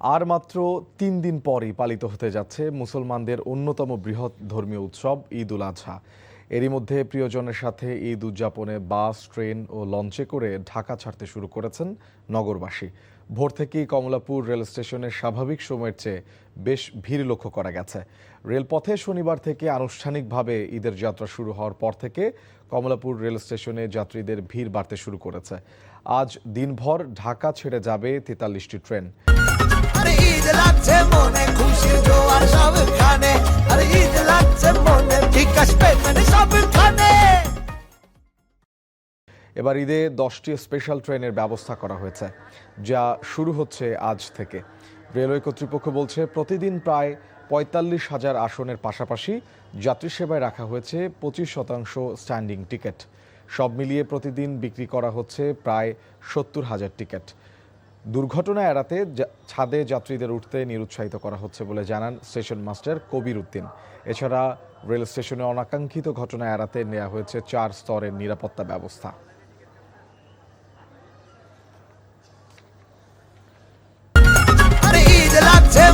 আর মাত্র ৩ দিন পরই পালিত হতে যাচ্ছে মুসলমানদের অন্যতম বৃহৎ ধর্মীয় উৎসব ঈদ উল আজহা। এরই মধ্যে প্রিয়জনের সাথে ঈদ উদযাপনে বাস, ট্রেন ও লঞ্চে করে ঢাকা ছাড়তে শুরু করেছেন নগরবাসী। ভোর থেকেই কমলাপুর রেল স্টেশনের স্বাভাবিক সময়ের চেয়ে বেশ ভিড় লক্ষ্য করা গেছে। রেলপথে শনিবার থেকে আনুষ্ঠানিকভাবে ঈদের যাত্রা শুরু হওয়ার পর থেকে কমলাপুর রেল স্টেশনে যাত্রীদের ভিড় বাড়তে শুরু করেছে। আজ দিনভর ঢাকা ছেড়ে যাবে ৪৩টি ট্রেন। এবার ঈদে 10টি স্পেশাল ট্রেনের ব্যবস্থা করা হয়েছে, যা শুরু হচ্ছে আজ থেকে। রেলওয়ে কর্তৃপক্ষ বলছে, প্রতিদিন প্রায় ৪৫,০০০ আসনের পাশাপাশি যাত্রী সেবায় রাখা হয়েছে ২৫% স্ট্যান্ডিং টিকিট। সব মিলিয়ে প্রতিদিন বিক্রি করা হচ্ছে প্রায় ৭০,০০০ টিকিট। দুর্ঘটনা এড়াতে ছাদে যাত্রীদের উঠতে নিরুৎসাহিত করা হচ্ছে বলে জানান স্টেশন মাস্টার কবির উদ্দিন। এছাড়া রেল স্টেশনে অনাকাঙ্ক্ষিত ঘটনা এড়াতে নেওয়া হয়েছে ৪ স্তরের নিরাপত্তা ব্যবস্থা। ঈদ লাগছে